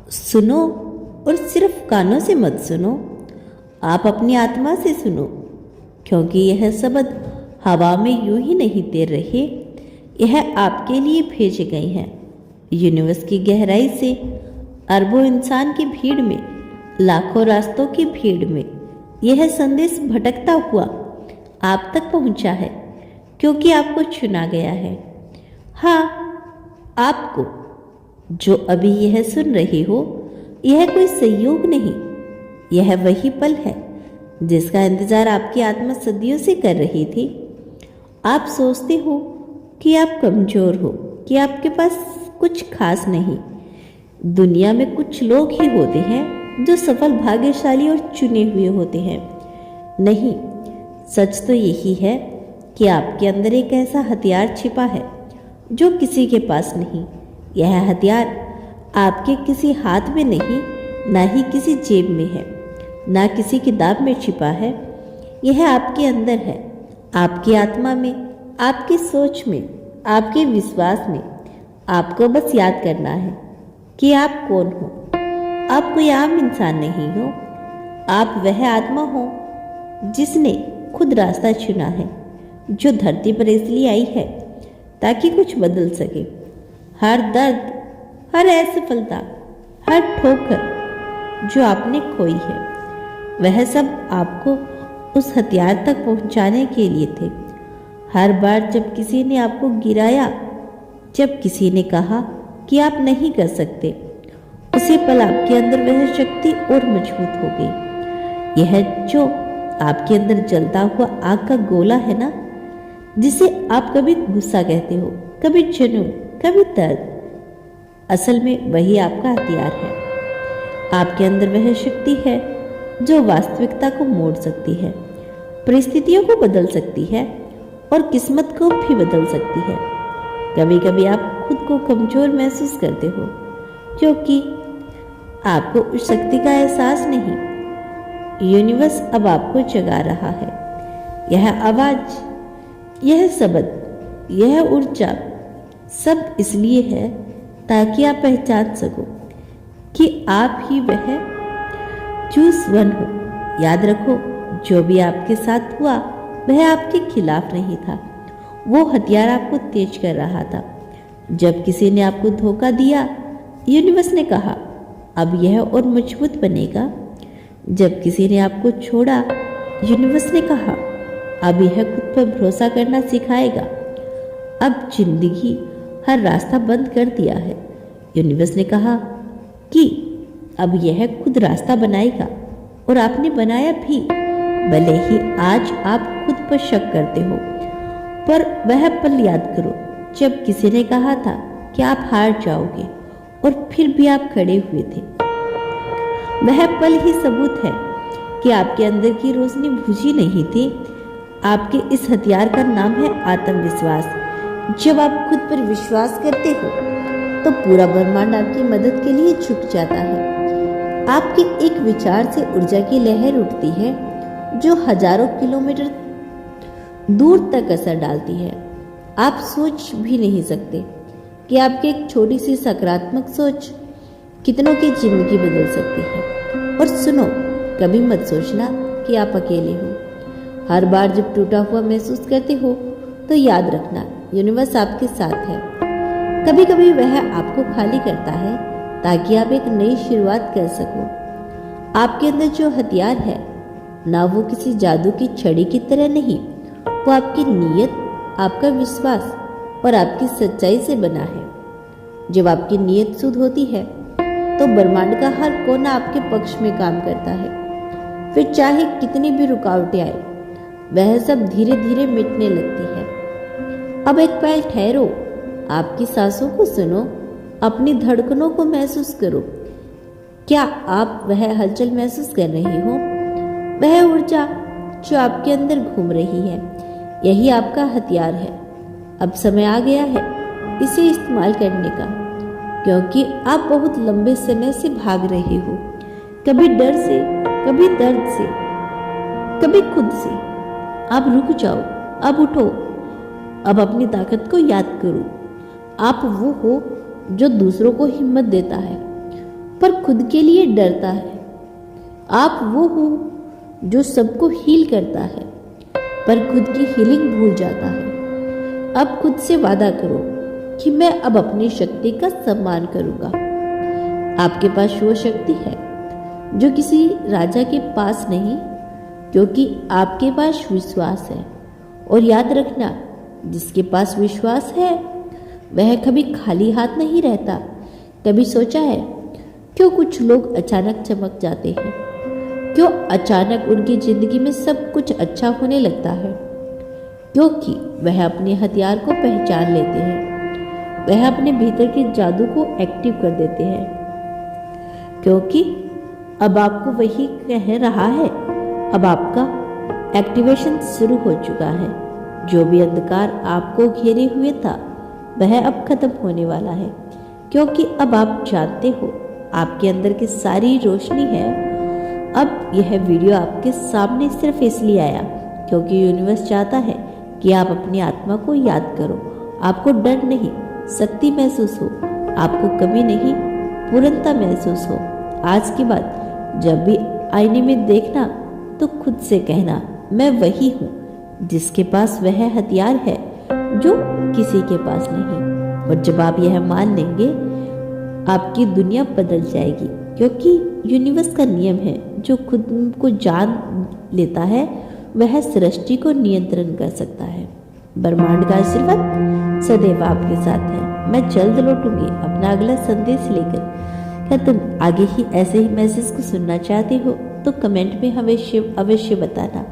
सुनो, और सिर्फ कानों से मत सुनो, आप अपनी आत्मा से सुनो, क्योंकि यह शब्द हवा में यूं ही नहीं तैर रहे, यह आपके लिए भेजे गए हैं। यूनिवर्स की गहराई से अरबों इंसान की भीड़ में, लाखों रास्तों की भीड़ में यह संदेश भटकता हुआ आप तक पहुंचा है, क्योंकि आपको चुना गया है। हाँ, आपको, जो अभी यह सुन रहे हो, यह कोई संयोग नहीं, यह वही पल है जिसका इंतजार आपकी आत्मा सदियों से कर रही थी। आप सोचते हो कि आप कमजोर हो, कि आपके पास कुछ खास नहीं। दुनिया में कुछ लोग ही होते हैं जो सफल, भाग्यशाली और चुने हुए होते हैं। नहीं, सच तो यही है कि आपके अंदर एक ऐसा हथियार छिपा है जो किसी के पास नहीं। यह हथियार आपके किसी हाथ में नहीं, ना ही किसी जेब में है, ना किसी किताब में छिपा है। यह आपके अंदर है, आपकी आत्मा में, आपकी सोच में, आपके विश्वास में। आपको बस याद करना है कि आप कौन हो। आप कोई आम इंसान नहीं हो, आप वह आत्मा हो जिसने खुद रास्ता चुना है, जो धरती पर इसलिए आई है ताकि कुछ बदल सके। हर दर्द, हर असफलता, हर ठोकर जो आपने खोई है, वह सब आपको उस हथियार तक पहुंचाने के लिए थे। हर बार जब किसी ने आपको गिराया, जब किसी ने कहा कि आप नहीं कर सकते, उसी पल आपके अंदर वह शक्ति और मजबूत हो गई। यह जो आपके अंदर जलता हुआ आग का गोला है ना, जिसे आप कभी गुस्सा कहते हो, कभी जुनून, कभी दर्द, असल में वही आपका हथियार है। आपके अंदर वह शक्ति है जो वास्तविकता को मोड़ सकती है, परिस्थितियों को बदल सकती है और किस्मत को भी बदल सकती है। कभी कभी आप खुद को कमजोर महसूस करते हो, क्योंकि आपको उस शक्ति का एहसास नहीं। यूनिवर्स अब आपको जगा रहा है। यह आवाज, यह शब्द, यह ऊर्जा सब इसलिए है ताकि आप पहचान सको कि आप ही वह चूज वन हो। याद रखो, जो भी आपके साथ हुआ वह आपके खिलाफ नहीं था, वो हथियार आपको तेज कर रहा था। जब किसी ने आपको धोखा दिया, यूनिवर्स ने कहा अब यह और मजबूत बनेगा। जब किसी ने आपको छोड़ा, यूनिवर्स ने कहा अब यह खुद पर भरोसा करना सिखाएगा। अब जिंदगी हर रास्ता बंद कर दिया है। यूनिवर्स ने कहा कि अब यह खुद रास्ता बनाएगा, और आपने बनाया भी। भले ही आज आप खुद पर शक करते हो, पर वह पल याद करो जब किसी ने कहा था कि आप हार जाओगे, और फिर भी आप खड़े हुए थे। वह पल ही सबूत है कि आपके अंदर की रोशनी बुझी नहीं थी। आपके इस हथियार का नाम है आत्मविश्वास। जब आप खुद पर विश्वास करते हो तो पूरा ब्रह्मांड आपकी मदद के लिए झुक जाता है। आपके एक विचार से ऊर्जा की लहर उठती है जो हजारों किलोमीटर दूर तक असर डालती है। आप सोच भी नहीं सकते कि आपकी एक छोटी सी सकारात्मक सोच कितनों की जिंदगी बदल सकती है। और सुनो, कभी मत सोचना कि आप अकेले हो। हर बार जब टूटा हुआ महसूस करते हो तो याद रखना, यूनिवर्स आपके साथ है। कभी कभी वह आपको खाली करता है ताकि आप एक नई शुरुआत कर सको। आपके अंदर जो हथियार है ना, वो किसी जादू की छड़ी की तरह नहीं, वो आपकी नीयत, आपका विश्वास और आपकी सच्चाई से बना है। जब आपकी नीयत शुद्ध होती है तो ब्रह्मांड का हर कोना आपके पक्ष में काम करता है। फिर चाहे कितनी भी रुकावटें आए, वह सब धीरे धीरे मिटने लगती है। अब एक पल ठहरो, आपकी सांसों को सुनो, अपनी धड़कनों को महसूस करो। क्या आप वह हलचल महसूस कर रही हो? वह ऊर्जा जो आपके अंदर घूम रही है, यही आपका हथियार है। अब समय आ गया है इसे इस्तेमाल करने का, क्योंकि आप बहुत लंबे समय से भाग रहे हो, कभी डर से, कभी दर्द से, कभी खुद से। अब रुक जाओ, अब उठो, अब अपनी ताकत को याद करो। आप वो हो जो दूसरों को हिम्मत देता है, पर खुद के लिए डरता है। आप वो हो जो सबको हील करता है पर खुद की हीलिंग भूल जाता है। अब खुद से वादा करो कि मैं अब अपनी शक्ति का सम्मान करूंगा। आपके पास वो शक्ति है जो किसी राजा के पास नहीं, क्योंकि आपके पास विश्वास है। और याद रखना, जिसके पास विश्वास है वह कभी खाली हाथ नहीं रहता। कभी सोचा है क्यों कुछ लोग अचानक चमक जाते हैं? क्यों अचानक उनकी जिंदगी में सब कुछ अच्छा होने लगता है? क्योंकि वह अपने हथियार को पहचान लेते हैं। वह अपने भीतर के जादू को एक्टिव कर देते हैं। क्योंकि अब आपको वही कह रहा है, अब आपका एक्टिवेशन शुरू हो चुका है। जो भी अंधकार आपको घेरे हुए था वह अब खत्म होने वाला है, क्योंकि अब आप जानते हो आपके अंदर की सारी रोशनी है। अब यह वीडियो आपके सामने सिर्फ इसलिए आया क्योंकि यूनिवर्स चाहता है कि आप अपनी आत्मा को याद करो। आपको डर नहीं, शक्ति महसूस हो। आपको कभी नहीं, पूर्णता महसूस हो। आज के बाद जब भी आईने में देखना तो खुद से कहना, मैं वही हूँ जिसके पास वह हथियार है जो किसी के पास नहीं। और जब आप यह मान लेंगे, आपकी दुनिया बदल जाएगी, क्योंकि यूनिवर्स का नियम है, जो खुद को जान लेता है वह सृष्टि को नियंत्रण कर सकता है। ब्रह्मांड का आशीर्वाद सदैव आपके साथ है। मैं जल्द लौटूंगी अपना अगला संदेश लेकर। क्या तुम आगे ही ऐसे ही मैसेज को सुनना चाहते हो तो कमेंट में अवश्य बताना।